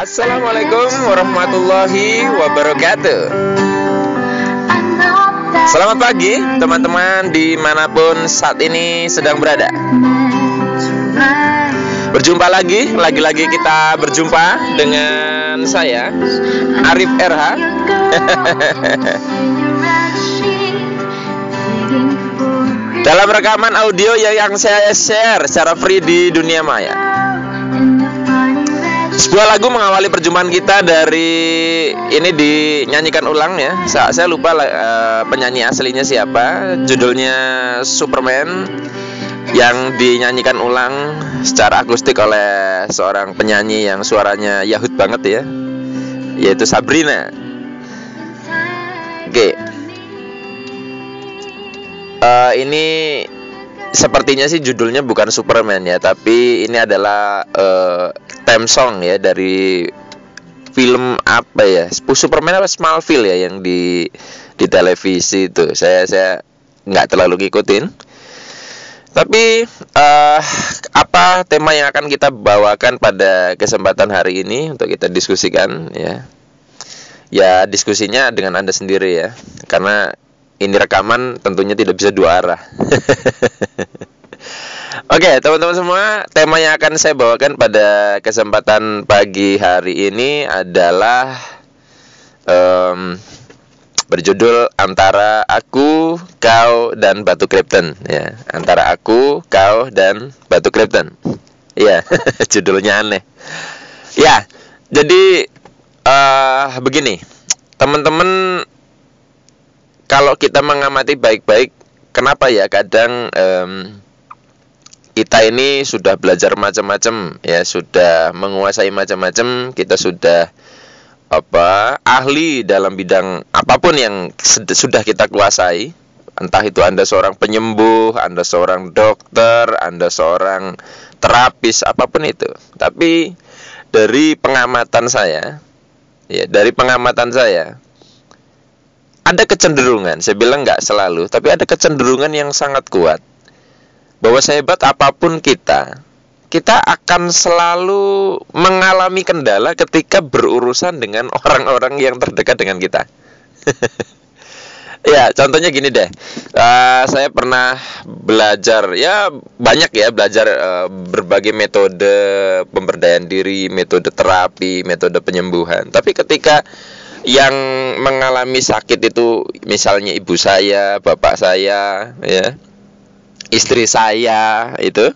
Assalamualaikum warahmatullahi wabarakatuh. Selamat pagi teman-teman dimanapun saat ini sedang berada. Berjumpa lagi kita berjumpa dengan saya Arif RH. Dalam rekaman audio yang saya share secara free di dunia maya. Sebuah lagu mengawali perjumpaan kita dari ini dinyanyikan ulang ya. Saya lupa penyanyi aslinya siapa. Judulnya Superman, yang dinyanyikan ulang secara akustik oleh seorang penyanyi yang suaranya yahut banget ya, yaitu Sabrina. Oke. Ini sepertinya sih judulnya bukan Superman ya, tapi ini adalah theme song ya dari film apa ya, Superman apa Smallville ya, yang di televisi itu. Saya nggak terlalu ngikutin. Tapi apa tema yang akan kita bawakan pada kesempatan hari ini untuk kita diskusikan ya? Ya diskusinya dengan Anda sendiri ya, karena ini rekaman tentunya tidak bisa dua arah. Oke, teman-teman semua, tema yang akan saya bawakan pada kesempatan pagi hari ini adalah berjudul Antara Aku, Kau, dan Batu Krypton ya. Antara Aku, Kau, dan Batu Krypton. Iya, judulnya aneh. Ya, jadi begini, teman-teman, kalau kita mengamati baik-baik, kenapa ya kadang kita ini sudah belajar macam-macam ya, sudah menguasai macam-macam, kita sudah ahli dalam bidang apapun yang sudah kita kuasai. Entah itu Anda seorang penyembuh, Anda seorang dokter, Anda seorang terapis, apapun itu. Tapi dari pengamatan saya ada kecenderungan, saya bilang nggak selalu, tapi ada kecenderungan yang sangat kuat bahwa sehebat apapun kita akan selalu mengalami kendala ketika berurusan dengan orang-orang yang terdekat dengan kita. Ya, contohnya gini deh. Saya pernah belajar, belajar berbagai metode pemberdayaan diri, metode terapi, metode penyembuhan. Tapi ketika yang mengalami sakit itu misalnya ibu saya, bapak saya, ya, istri saya itu,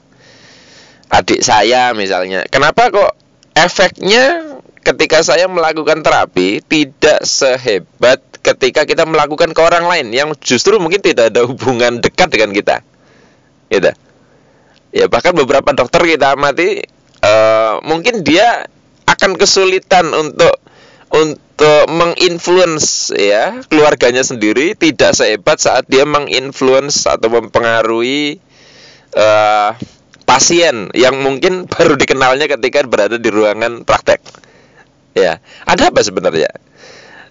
adik saya misalnya. Kenapa kok efeknya ketika saya melakukan terapi tidak sehebat ketika kita melakukan ke orang lain yang justru mungkin tidak ada hubungan dekat dengan kita, gitu. Ya, bahkan beberapa dokter kita amati, mungkin dia akan kesulitan untuk menginfluence ya keluarganya sendiri, tidak sehebat saat dia menginfluence atau mempengaruhi pasien yang mungkin baru dikenalnya ketika berada di ruangan praktek. Ya, ada apa sebenarnya?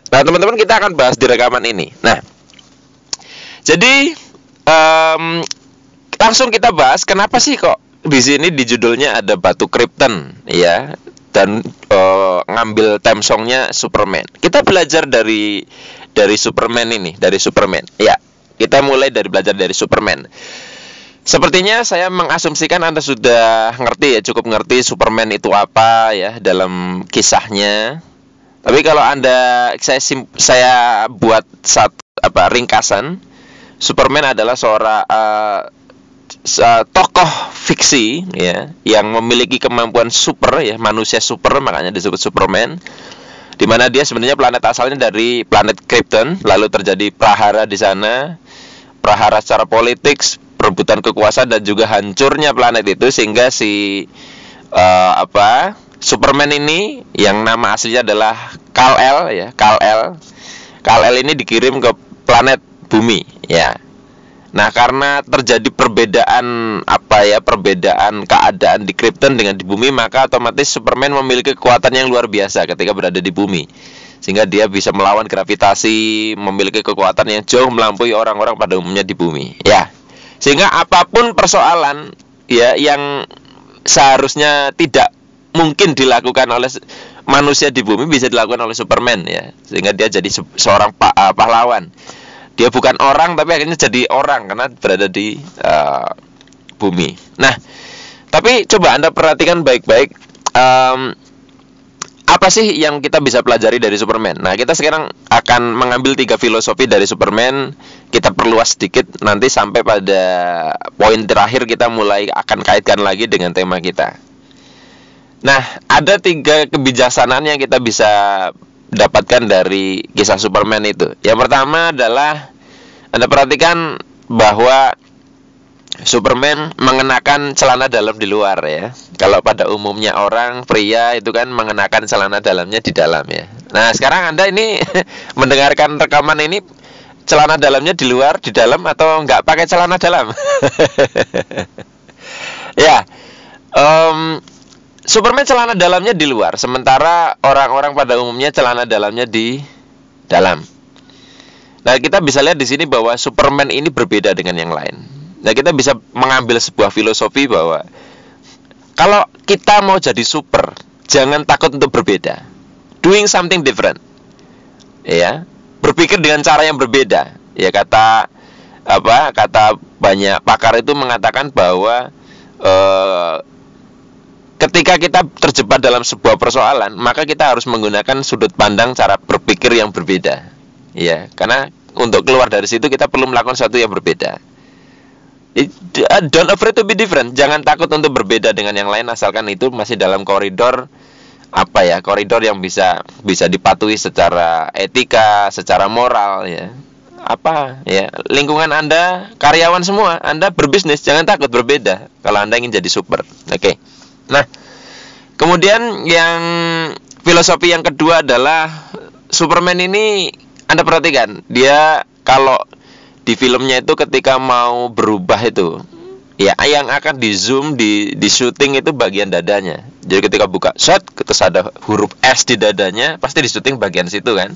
Nah, teman-teman, kita akan bahas di rekaman ini. Nah, jadi langsung kita bahas kenapa sih kok di sini di judulnya ada Batu Krypton ya, dan ngambil theme songnya Superman. Kita belajar dari Superman ini, dari Superman. Ya, kita mulai dari belajar dari Superman. Sepertinya saya mengasumsikan Anda sudah ngerti ya, cukup ngerti Superman itu apa ya dalam kisahnya. Tapi kalau saya buat ringkasan, Superman adalah seorang tokoh fiksi ya yang memiliki kemampuan super ya, manusia super, makanya disebut Superman. Di mana dia sebenarnya planet asalnya dari planet Krypton, lalu terjadi prahara di sana, prahara secara politik, perebutan kekuasaan, dan juga hancurnya planet itu sehingga Superman ini yang nama aslinya adalah Kal-El ya, Kal-El ini dikirim ke planet Bumi ya. Nah, karena terjadi perbedaan keadaan di Krypton dengan di Bumi, maka otomatis Superman memiliki kekuatan yang luar biasa ketika berada di Bumi. Sehingga dia bisa melawan gravitasi, memiliki kekuatan yang jauh melampaui orang-orang pada umumnya di Bumi. Ya. Sehingga apapun persoalan ya yang seharusnya tidak mungkin dilakukan manusia di bumi bisa dilakukan oleh Superman ya, sehingga dia jadi seorang pahlawan. Dia bukan orang tapi akhirnya jadi orang karena berada di bumi. Nah, tapi coba Anda perhatikan baik-baik, apa sih yang kita bisa pelajari dari Superman? Nah, kita sekarang akan mengambil 3 filosofi dari Superman. Kita perluas sedikit, nanti sampai pada poin terakhir kita mulai akan kaitkan lagi dengan tema kita. Nah, ada 3 kebijaksanaan yang kita bisa dapatkan dari kisah Superman itu. Yang pertama adalah, Anda perhatikan bahwa Superman mengenakan celana dalam di luar ya. Kalau pada umumnya orang pria itu kan mengenakan celana dalamnya di dalam ya. Nah, sekarang Anda ini mendengarkan rekaman ini, celana dalamnya di luar, di dalam, atau nggak pakai celana dalam? Ya, Superman celana dalamnya di luar, sementara orang-orang pada umumnya celana dalamnya di dalam. Nah, kita bisa lihat di sini bahwa Superman ini berbeda dengan yang lain. Nah, kita bisa mengambil sebuah filosofi bahwa kalau kita mau jadi super, jangan takut untuk berbeda. Doing something different. Ya, berpikir dengan cara yang berbeda. Ya, kata banyak pakar itu mengatakan bahwa ketika kita terjebak dalam sebuah persoalan, maka kita harus menggunakan sudut pandang cara berpikir yang berbeda. Ya, karena untuk keluar dari situ kita perlu melakukan sesuatu yang berbeda. Don't afraid to be different. Jangan takut untuk berbeda dengan yang lain, asalkan itu masih dalam koridor koridor yang bisa dipatuhi secara etika, secara moral ya. Lingkungan Anda, karyawan semua, Anda berbisnis, jangan takut berbeda kalau Anda ingin jadi super. Oke. Nah, kemudian yang filosofi yang kedua adalah Superman ini, Anda perhatikan, dia kalau di filmnya itu ketika mau berubah itu, ya, yang akan di zoom, di syuting itu bagian dadanya. Jadi ketika buka shot, terus ada huruf S di dadanya, pasti di syuting bagian situ kan.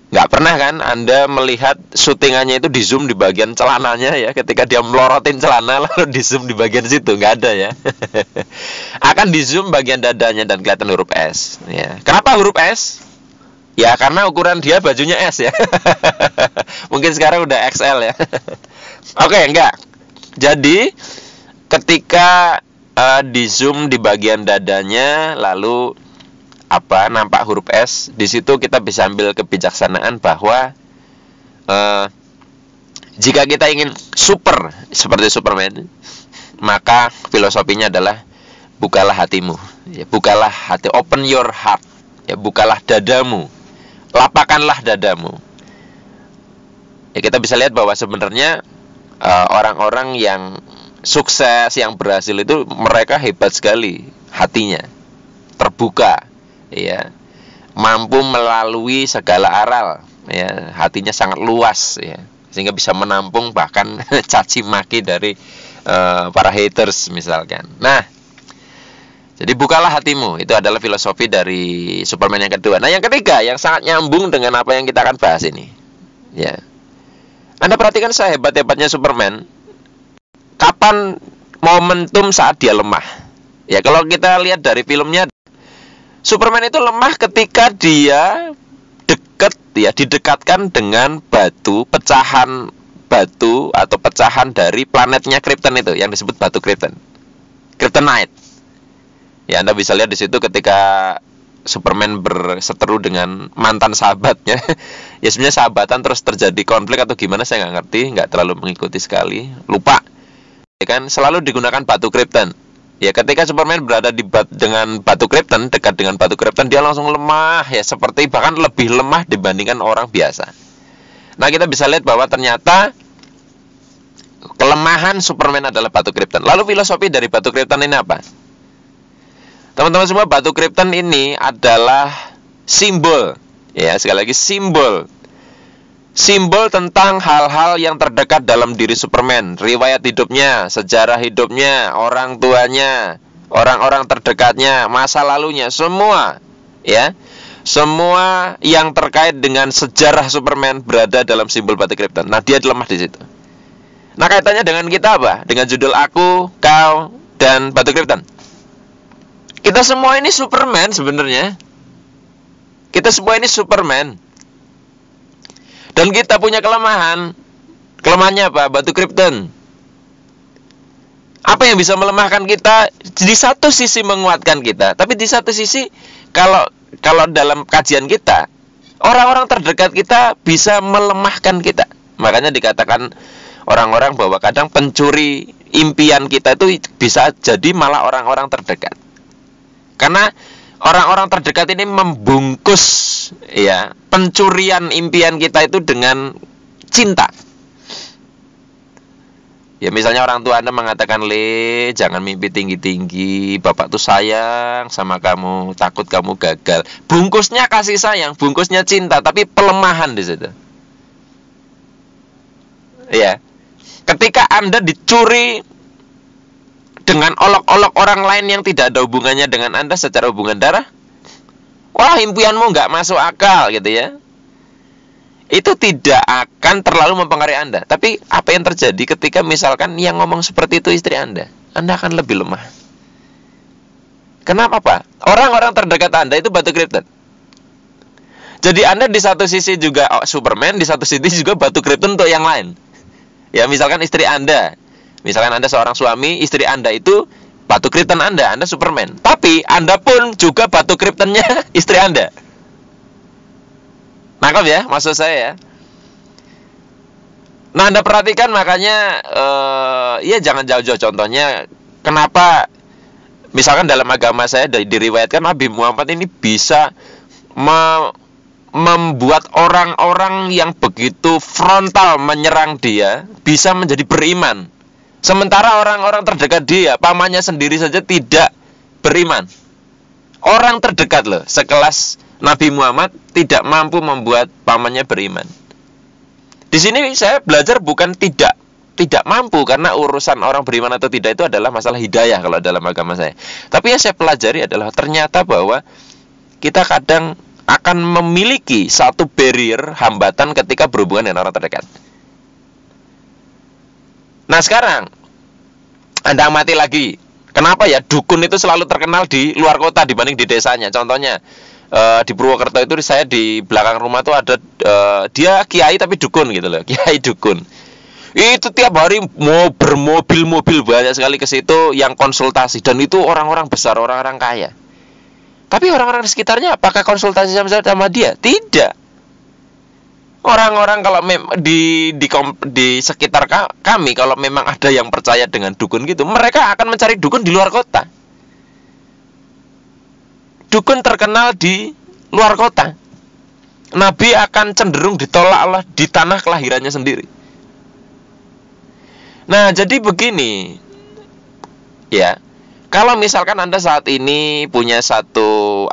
Nggak pernah kan Anda melihat syutingannya itu di zoom di bagian celananya ya, ketika dia melorotin celana lalu di zoom di bagian situ, nggak ada ya. Akan di zoom bagian dadanya dan kelihatan huruf S ya. Kenapa huruf S? Ya karena ukuran dia bajunya S ya. Mungkin sekarang udah XL ya. Oke, enggak. Jadi ketika di zoom di bagian dadanya, lalu nampak huruf S, di situ kita bisa ambil kebijaksanaan bahwa jika kita ingin super seperti Superman, maka filosofinya adalah bukalah hatimu. Ya, bukalah hati, open your heart. Ya, bukalah dadamu. Lapangkanlah dadamu. Ya, kita bisa lihat bahwa sebenarnya orang-orang yang sukses, yang berhasil itu mereka hebat sekali hatinya, terbuka, ya, mampu melalui segala aral, ya, hatinya sangat luas, ya, sehingga bisa menampung bahkan caci maki dari para haters misalkan. Nah, jadi bukalah hatimu, itu adalah filosofi dari Superman yang kedua. Nah, yang ketiga yang sangat nyambung dengan apa yang kita akan bahas ini, ya. Anda perhatikan sehebat-hebatnya Superman, kapan momentum saat dia lemah? Ya, kalau kita lihat dari filmnya, Superman itu lemah ketika dia didekatkan dengan pecahan batu atau pecahan dari planetnya Krypton itu, yang disebut batu Krypton, Kryptonite. Ya, Anda bisa lihat di situ ketika Superman berseteru dengan mantan sahabatnya. Ya, sebenarnya sahabatan terus terjadi konflik atau gimana saya nggak ngerti, nggak terlalu mengikuti sekali, lupa. Ya kan, selalu digunakan batu Krypton. Ya, ketika Superman berada dengan batu Krypton, dekat dengan batu Krypton, dia langsung lemah, ya, seperti bahkan lebih lemah dibandingkan orang biasa. Nah, kita bisa lihat bahwa ternyata kelemahan Superman adalah batu Krypton. Lalu filosofi dari batu Krypton ini apa? Teman-teman semua, batu Krypton ini adalah simbol, ya, sekali lagi simbol tentang hal-hal yang terdekat dalam diri Superman, riwayat hidupnya, sejarah hidupnya, orang tuanya, orang-orang terdekatnya, masa lalunya, semua, ya, semua yang terkait dengan sejarah Superman berada dalam simbol batu Krypton. Nah, dia lemah di situ. Nah, kaitannya dengan kita apa? Dengan judul Aku, Kau, dan batu Krypton. Kita semua ini Superman sebenarnya. Kita semua ini Superman. Dan kita punya kelemahan. Kelemahannya apa? Batu Krypton. Apa yang bisa melemahkan kita? Di satu sisi menguatkan kita, tapi di satu sisi kalau dalam kajian kita, orang-orang terdekat kita bisa melemahkan kita. Makanya dikatakan orang-orang bahwa kadang pencuri impian kita itu bisa jadi malah orang-orang terdekat. Karena orang-orang terdekat ini membungkus ya pencurian impian kita itu dengan cinta. Ya misalnya orang tua Anda mengatakan, "Le, jangan mimpi tinggi-tinggi. Bapak tuh sayang sama kamu, takut kamu gagal." Bungkusnya kasih sayang, bungkusnya cinta, tapi pelemahan di situ. Ya. Ketika Anda dicuri dengan olok-olok orang lain yang tidak ada hubungannya dengan Anda secara hubungan darah, wah impianmu nggak masuk akal gitu ya. Itu tidak akan terlalu mempengaruhi Anda. Tapi apa yang terjadi ketika misalkan yang ngomong seperti itu istri Anda akan lebih lemah. Kenapa Pak? Orang-orang terdekat Anda itu batu Krypton. Jadi Anda di satu sisi juga Superman, di satu sisi juga batu Krypton untuk yang lain. Ya misalkan istri Anda, misalkan Anda seorang suami, istri Anda itu batu Krypton Anda Superman. Tapi Anda pun juga batu Kryptonnya istri Anda. Nangkap ya maksud saya ya. Nah Anda perhatikan makanya ya jangan jauh-jauh. Contohnya kenapa misalkan dalam agama saya diriwayatkan Nabi Muhammad ini bisa membuat orang-orang yang begitu frontal menyerang dia bisa menjadi beriman. Sementara orang-orang terdekat dia, pamannya sendiri saja tidak beriman. Orang terdekat loh, sekelas Nabi Muhammad tidak mampu membuat pamannya beriman. Di sini saya belajar bukan tidak mampu, karena urusan orang beriman atau tidak itu adalah masalah hidayah kalau dalam agama saya. Tapi yang saya pelajari adalah ternyata bahwa kita kadang akan memiliki satu barrier, hambatan ketika berhubungan dengan orang terdekat. Nah sekarang Anda amati lagi, kenapa ya dukun itu selalu terkenal di luar kota dibanding di desanya. Contohnya di Purwokerto itu saya di belakang rumah tuh ada dia kiai tapi dukun gitu loh, kiai dukun. Itu tiap hari mau bermobil-mobil banyak sekali ke situ yang konsultasi, dan itu orang-orang besar, orang-orang kaya. Tapi orang-orang di sekitarnya apakah konsultasi sama dia? Tidak. Orang-orang kalau di sekitar kami kalau memang ada yang percaya dengan dukun gitu, mereka akan mencari dukun di luar kota. Dukun terkenal di luar kota. Nabi akan cenderung ditolak Allah di tanah kelahirannya sendiri. Nah, jadi begini. Ya. Kalau misalkan Anda saat ini punya satu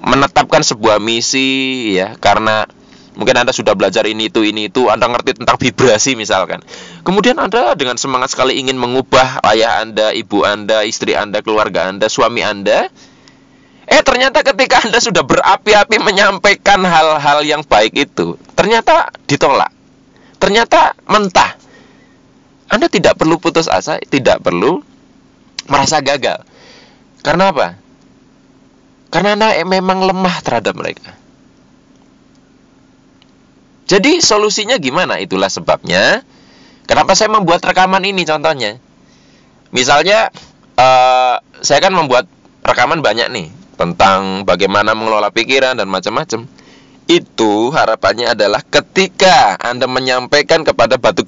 menetapkan sebuah misi ya, karena mungkin Anda sudah belajar ini itu, Anda ngerti tentang vibrasi misalkan. Kemudian Anda dengan semangat sekali ingin mengubah ayah Anda, ibu Anda, istri Anda, keluarga Anda, suami Anda. Ternyata ketika Anda sudah berapi-api menyampaikan hal-hal yang baik itu, ternyata ditolak. Ternyata mentah. Anda tidak perlu putus asa, tidak perlu merasa gagal. Karena apa? Karena Anda memang lemah terhadap mereka. Jadi solusinya gimana? Itulah sebabnya kenapa saya membuat rekaman ini contohnya. Misalnya saya kan membuat rekaman banyak nih tentang bagaimana mengelola pikiran dan macam-macam. Itu harapannya adalah ketika Anda menyampaikan kepada batu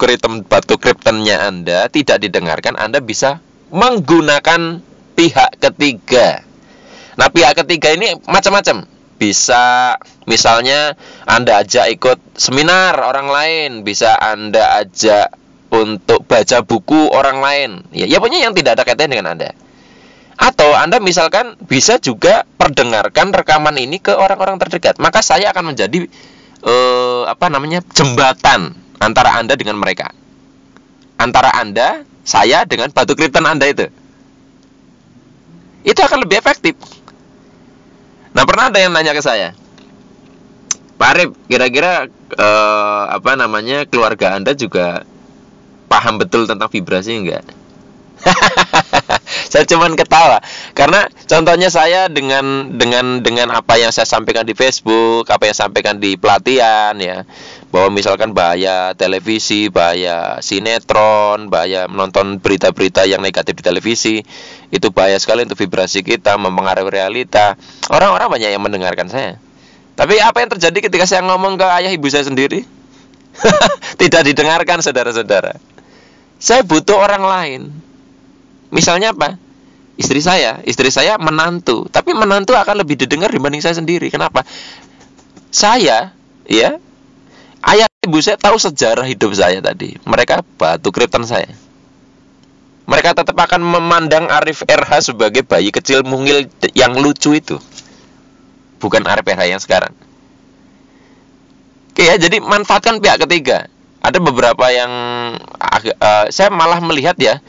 Kryptonnya Anda tidak didengarkan, Anda bisa menggunakan pihak ketiga. Nah, pihak ketiga ini macam-macam. Bisa misalnya Anda ajak ikut seminar orang lain, bisa Anda ajak untuk baca buku orang lain. Ya pokoknya yang tidak ada kaitannya dengan Anda. Atau Anda misalkan bisa juga perdengarkan rekaman ini ke orang-orang terdekat. Maka saya akan menjadi jembatan antara Anda dengan mereka. Antara Anda, saya dengan batu Krypton Anda itu. Itu akan lebih efektif. Nah, pernah ada yang nanya ke saya, Pak Arif, kira-kira keluarga Anda juga paham betul tentang vibrasi enggak? Saya cuman ketawa karena contohnya saya dengan apa yang saya sampaikan di Facebook, apa yang saya sampaikan di pelatihan ya, bahwa misalkan bahaya televisi, bahaya sinetron, bahaya menonton berita-berita yang negatif di televisi, itu bahaya sekali untuk vibrasi kita, mempengaruhi realita. Orang-orang banyak yang mendengarkan saya. Tapi apa yang terjadi ketika saya ngomong ke ayah ibu saya sendiri? Tidak didengarkan, saudara-saudara. Saya butuh orang lain. Misalnya apa? Istri saya menantu, tapi menantu akan lebih didengar dibanding saya sendiri. Kenapa? Saya, ya, ayah ibu saya tahu sejarah hidup saya tadi. Mereka batu kripton saya. Mereka tetap akan memandang Arif RH sebagai bayi kecil mungil yang lucu itu, bukan Arif RH yang sekarang. Oke ya, jadi manfaatkan pihak ketiga. Ada beberapa yang saya malah melihat ya,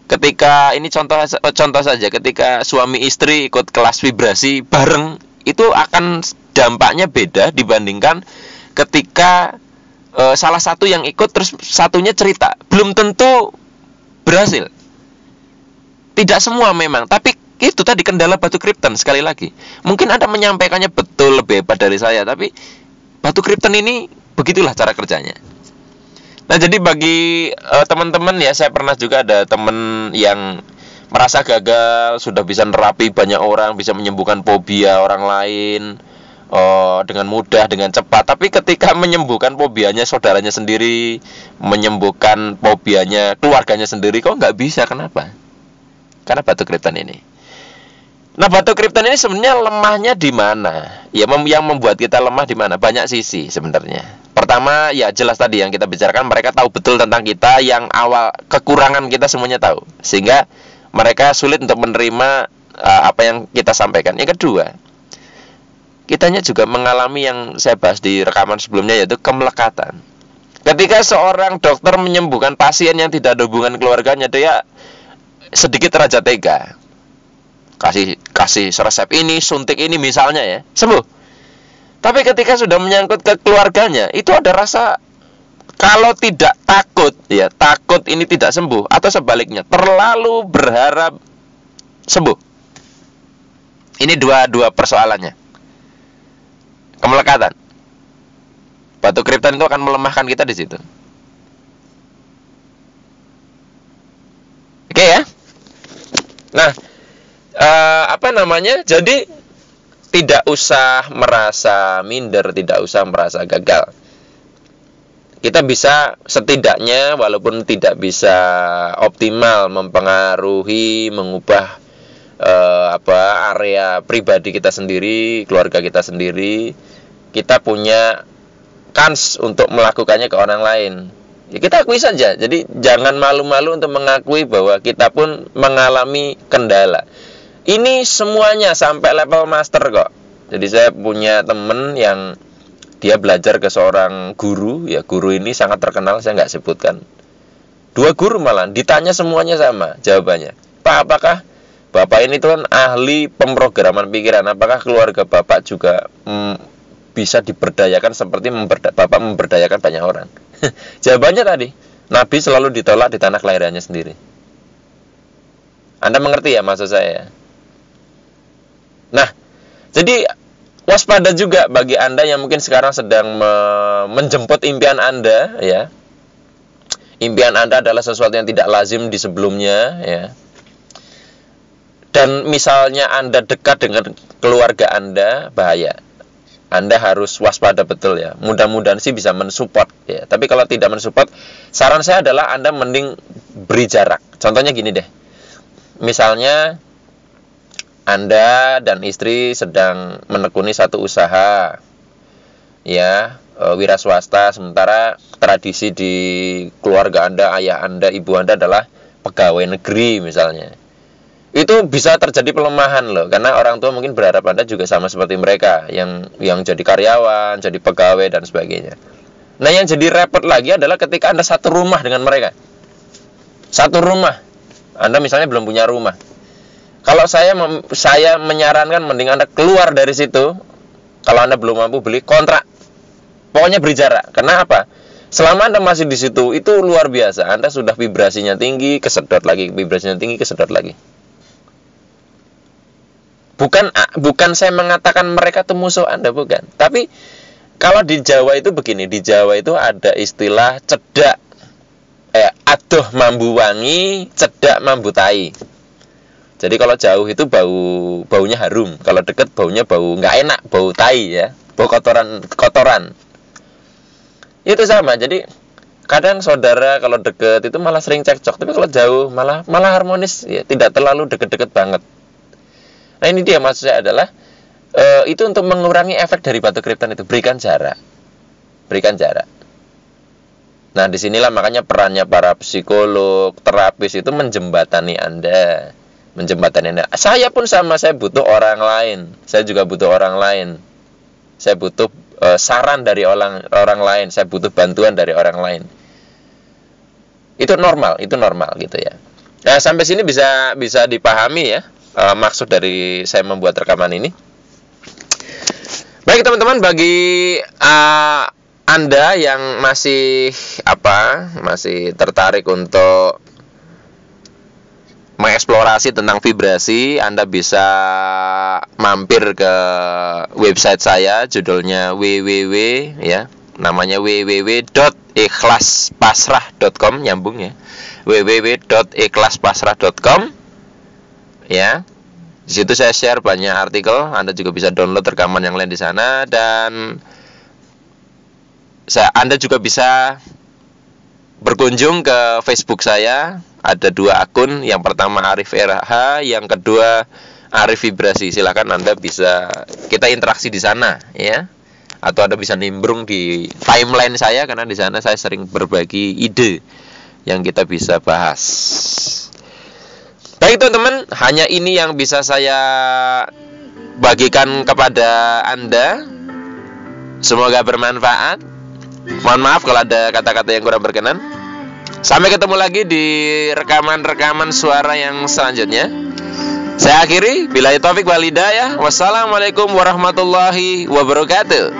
ketika ini contoh saja, ketika suami istri ikut kelas vibrasi bareng, itu akan dampaknya beda dibandingkan ketika salah satu yang ikut terus satunya cerita. Belum tentu berhasil. Tidak semua memang, tapi itu tadi kendala batu kripton. Sekali lagi, mungkin Anda menyampaikannya betul lebih hebat dari saya, tapi batu kripton ini begitulah cara kerjanya. Nah, jadi bagi teman-teman ya, saya pernah juga ada teman yang merasa gagal, sudah bisa nerapi banyak orang, bisa menyembuhkan fobia orang lain dengan mudah, dengan cepat. Tapi ketika menyembuhkan fobianya saudaranya sendiri, menyembuhkan fobianya keluarganya sendiri, kok nggak bisa? Kenapa? Karena batu kripton ini. Nah, batu kripton ini sebenarnya lemahnya di mana? Ya, yang membuat kita lemah di mana? Banyak sisi sebenarnya. Pertama, ya jelas tadi yang kita bicarakan, mereka tahu betul tentang kita, yang awal kekurangan kita semuanya tahu. Sehingga mereka sulit untuk menerima apa yang kita sampaikan. Yang kedua, kitanya juga mengalami yang saya bahas di rekaman sebelumnya, yaitu kemelekatan. Ketika seorang dokter menyembuhkan pasien yang tidak ada hubungan keluarganya, dia sedikit raja tega. Kasih resep ini, suntik ini misalnya ya, sembuh. Tapi ketika sudah menyangkut ke keluarganya, itu ada rasa kalau tidak takut, ya takut ini tidak sembuh, atau sebaliknya terlalu berharap sembuh. Ini dua persoalannya. Kemelekatan. Batu kripton itu akan melemahkan kita di situ. Oke ya. Nah, jadi tidak usah merasa minder, tidak usah merasa gagal. Kita bisa setidaknya, walaupun tidak bisa optimal mempengaruhi, mengubah area pribadi kita sendiri, keluarga kita sendiri, kita punya kans untuk melakukannya ke orang lain. Ya, kita akui saja. Jadi jangan malu-malu untuk mengakui bahwa kita pun mengalami kendala. Ini semuanya sampai level master kok. Jadi saya punya temen yang dia belajar ke seorang guru. Ya, guru ini sangat terkenal, saya nggak sebutkan. 2 guru malah, ditanya semuanya sama jawabannya. Pak, apakah Bapak ini tuh kan ahli pemrograman pikiran? Apakah keluarga Bapak juga bisa diberdayakan seperti Bapak memberdayakan banyak orang? Jawabannya tadi, Nabi selalu ditolak di tanah kelahirannya sendiri. Anda mengerti ya maksud saya? Nah, jadi waspada juga bagi Anda yang mungkin sekarang sedang menjemput impian Anda, ya. Impian Anda adalah sesuatu yang tidak lazim di sebelumnya, ya. Dan misalnya Anda dekat dengan keluarga Anda, bahaya. Anda harus waspada betul ya. Mudah-mudahan sih bisa mensupport ya. Tapi kalau tidak mensupport, saran saya adalah Anda mending beri jarak. Contohnya gini deh. Misalnya Anda dan istri sedang menekuni satu usaha, ya, wira swasta, sementara tradisi di keluarga Anda, ayah Anda, ibu Anda adalah pegawai negeri misalnya. Itu bisa terjadi pelemahan loh, karena orang tua mungkin berharap Anda juga sama seperti mereka, yang jadi karyawan, jadi pegawai dan sebagainya. Nah, yang jadi repot lagi adalah ketika Anda satu rumah dengan mereka. Satu rumah. Anda misalnya belum punya rumah. Kalau saya menyarankan mending Anda keluar dari situ. Kalau Anda belum mampu beli, kontrak. Pokoknya beri jarak. Karena apa? Selama Anda masih di situ, itu luar biasa. Anda sudah vibrasinya tinggi, kesedot lagi, vibrasinya tinggi, kesedot lagi. Bukan saya mengatakan mereka itu musuh Anda, bukan. Tapi kalau di Jawa itu begini, di Jawa itu ada istilah cedak adoh mambu wangi, cedak mambu tai. Jadi kalau jauh itu baunya harum, kalau dekat baunya bau nggak enak, bau tai ya, bau kotoran. Itu sama. Jadi kadang saudara kalau deket itu malah sering cekcok, tapi kalau jauh malah harmonis ya, tidak terlalu deket-deket banget. Nah ini dia maksud saya adalah itu untuk mengurangi efek dari batu kripton itu, berikan jarak. Nah disinilah makanya perannya para psikolog, terapis itu menjembatani Anda. Saya pun sama, saya butuh orang lain. Saya juga butuh orang lain. Saya butuh saran dari orang lain. Saya butuh bantuan dari orang lain. Itu normal gitu ya. Nah, sampai sini bisa dipahami ya maksud dari saya membuat rekaman ini. Baik teman-teman, bagi Anda yang masih tertarik untuk mengeksplorasi tentang vibrasi, Anda bisa mampir ke website saya, judulnya www.ikhlaspasrah.com, nyambung ya, www.ikhlaspasrah.com ya. Di situ saya share banyak artikel, Anda juga bisa download rekaman yang lain di sana, dan Anda juga bisa berkunjung ke Facebook saya. Ada 2 akun, yang pertama Arif RH, yang kedua Arif Vibrasi. Silakan Anda bisa kita interaksi di sana ya. Atau Anda bisa nimbrung di timeline saya, karena di sana saya sering berbagi ide yang kita bisa bahas. Baik teman-teman, hanya ini yang bisa saya bagikan kepada Anda. Semoga bermanfaat. Mohon maaf kalau ada kata-kata yang kurang berkenan. Sampai ketemu lagi di rekaman-rekaman suara yang selanjutnya. Saya akhiri, billahi taufik wal hidayah. Wassalamualaikum warahmatullahi wabarakatuh.